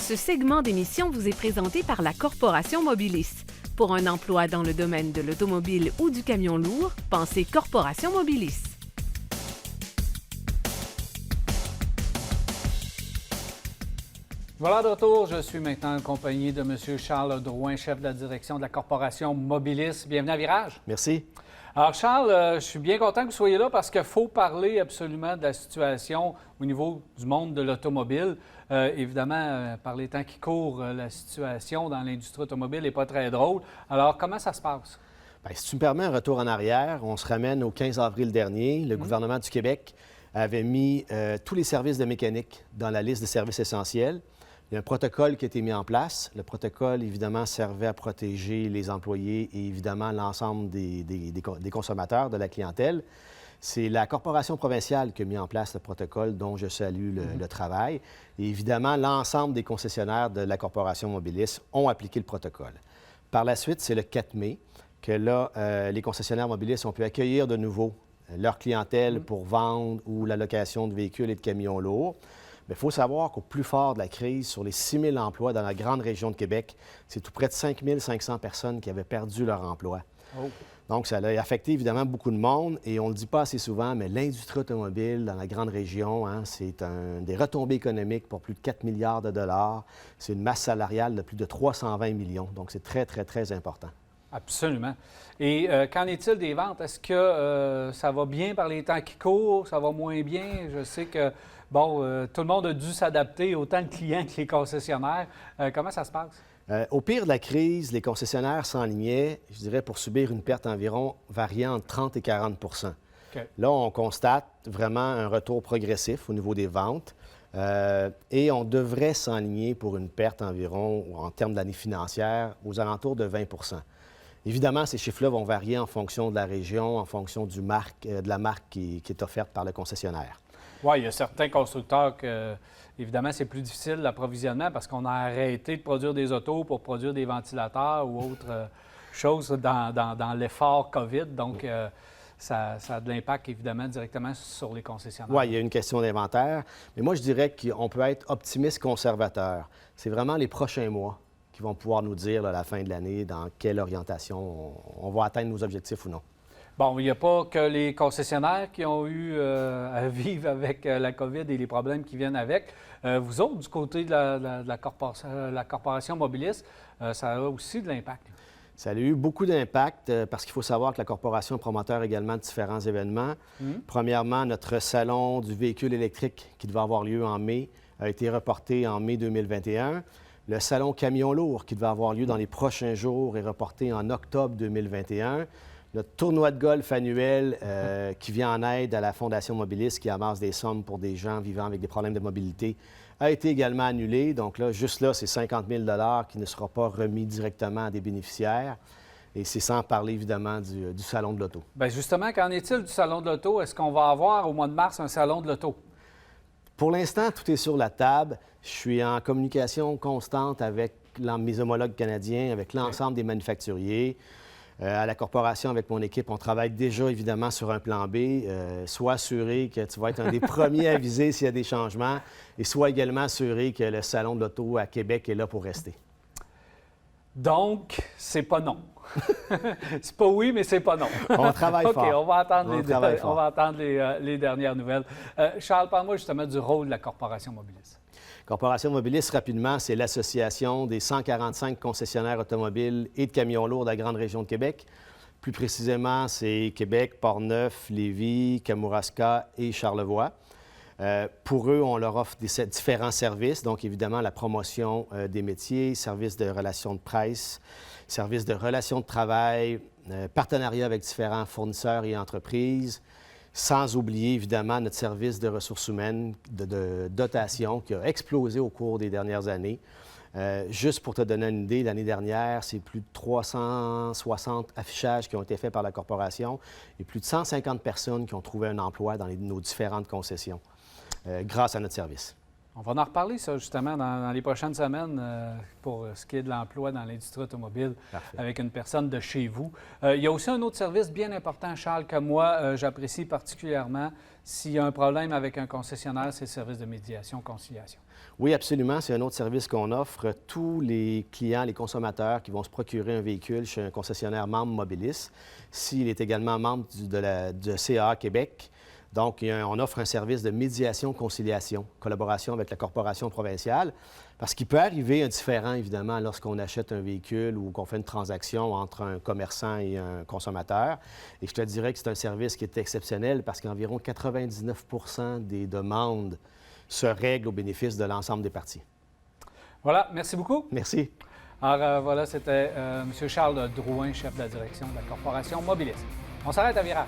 Ce segment d'émission vous est présenté par la Corporation Mobilis. Pour un emploi dans le domaine de l'automobile ou du camion lourd, pensez Corporation Mobilis. Voilà de retour. Je suis maintenant accompagné de M. Charles Drouin, chef de la direction de la Corporation Mobilis. Bienvenue à Virage. Merci. Alors, Charles, je suis bien content que vous soyez là parce qu'il faut parler absolument de la situation au niveau du monde de l'automobile. Évidemment, par les temps qui courent, la situation dans l'industrie automobile n'est pas très drôle. Alors, comment ça se passe? Bien, si tu me permets un retour en arrière, on se ramène au 15 avril dernier. Le gouvernement du Québec avait mis tous les services de mécanique dans la liste de services essentiels. Il y a un protocole qui a été mis en place. Le protocole, évidemment, servait à protéger les employés et, évidemment, l'ensemble des consommateurs, de la clientèle. C'est la Corporation provinciale qui a mis en place le protocole dont je salue le travail. Et, évidemment, l'ensemble des concessionnaires de la Corporation Mobilis ont appliqué le protocole. Par la suite, c'est le 4 mai que là, les concessionnaires Mobilis ont pu accueillir de nouveau leur clientèle pour vendre ou la location de véhicules et de camions lourds. Mais il faut savoir qu'au plus fort de la crise, sur les 6 000 emplois dans la grande région de Québec, c'est tout près de 5 500 personnes qui avaient perdu leur emploi. Oh. Donc, ça a affecté évidemment beaucoup de monde et on ne le dit pas assez souvent, mais l'industrie automobile dans la grande région, c'est des retombées économiques pour plus de 4 milliards de dollars. C'est une masse salariale de plus de 320 millions. Donc, c'est très, très, très important. Absolument. Et qu'en est-il des ventes? Est-ce que ça va bien par les temps qui courent? Ça va moins bien? Je sais que, tout le monde a dû s'adapter, autant le client que les concessionnaires. Comment ça se passe? Au pire de la crise, les concessionnaires s'enlignaient, je dirais, pour subir une perte environ variant entre 30 et 40 Okay. Là, on constate vraiment un retour progressif au niveau des ventes et on devrait s'enligner pour une perte environ, en termes d'année financière, aux alentours de 20 Évidemment, ces chiffres-là vont varier en fonction de la région, en fonction de la marque qui est offerte par le concessionnaire. Oui, il y a certains constructeurs que, évidemment, c'est plus difficile l'approvisionnement parce qu'on a arrêté de produire des autos pour produire des ventilateurs ou autre chose dans l'effort COVID. Donc, ça a de l'impact, évidemment, directement sur les concessionnaires. Oui, il y a une question d'inventaire. Mais moi, je dirais qu'on peut être optimiste conservateur. C'est vraiment les prochains mois qui vont pouvoir nous dire, à la fin de l'année, dans quelle orientation on va atteindre nos objectifs ou non. Bon, il n'y a pas que les concessionnaires qui ont eu à vivre avec la COVID et les problèmes qui viennent avec. Vous autres, du côté de la Corporation Mobilis, ça a aussi de l'impact. Ça a eu beaucoup d'impact parce qu'il faut savoir que la Corporation est promoteur également de différents événements. Premièrement, notre salon du véhicule électrique qui devait avoir lieu en mai a été reporté en mai 2021. Le salon camion lourd qui devait avoir lieu dans les prochains jours est reporté en octobre 2021. Notre tournoi de golf annuel qui vient en aide à la Fondation Mobilis, qui amasse des sommes pour des gens vivant avec des problèmes de mobilité, a été également annulé. Donc là, juste là, c'est 50 000 qui ne sera pas remis directement à des bénéficiaires. Et c'est sans parler, évidemment, du Salon de l'auto. Bien, justement, qu'en est-il du Salon de l'auto? Est-ce qu'on va avoir au mois de mars un Salon de l'auto? Pour l'instant, tout est sur la table. Je suis en communication constante avec mes homologues canadiens, avec l'ensemble des manufacturiers. À la Corporation, avec mon équipe, on travaille déjà, évidemment, sur un plan B. Sois assuré que tu vas être un des premiers à aviser s'il y a des changements et sois également assuré que le Salon de l'auto à Québec est là pour rester. Donc, c'est pas non. C'est pas oui, mais c'est pas non. On travaille fort. OK, on va attendre les dernières nouvelles. Charles, parle-moi justement du rôle de la Corporation Mobilis. Corporation Mobilis, rapidement, c'est l'association des 145 concessionnaires automobiles et de camions lourds de la grande région de Québec. Plus précisément, c'est Québec, Portneuf, Lévis, Kamouraska et Charlevoix. Pour eux, on leur offre différents services, donc évidemment la promotion des métiers, services de relations de presse, services de relations de travail, partenariat avec différents fournisseurs et entreprises, sans oublier évidemment notre service de ressources humaines, de dotation qui a explosé au cours des dernières années. Juste pour te donner une idée, l'année dernière, c'est plus de 360 affichages qui ont été faits par la Corporation et plus de 150 personnes qui ont trouvé un emploi dans nos différentes concessions grâce à notre service. On va en reparler, ça, justement, dans les prochaines semaines pour ce qui est de l'emploi dans l'industrie automobile. Parfait. Avec une personne de chez vous. Il y a aussi un autre service bien important, Charles, que moi, j'apprécie particulièrement. S'il y a un problème avec un concessionnaire, c'est le service de médiation-conciliation. Oui, absolument. C'est un autre service qu'on offre. Tous les clients, les consommateurs qui vont se procurer un véhicule chez un concessionnaire membre Mobilis, s'il est également membre de CAA Québec. Donc, on offre un service de médiation-conciliation, collaboration avec la corporation provinciale, parce qu'il peut arriver un différend, évidemment, lorsqu'on achète un véhicule ou qu'on fait une transaction entre un commerçant et un consommateur. Et je te dirais que c'est un service qui est exceptionnel parce qu'environ 99 des demandes se règlent au bénéfice de l'ensemble des parties. Voilà, merci beaucoup. Merci. Alors, voilà, c'était M. Charles Drouin, chef de la direction de la corporation Mobilis. On s'arrête à Virage.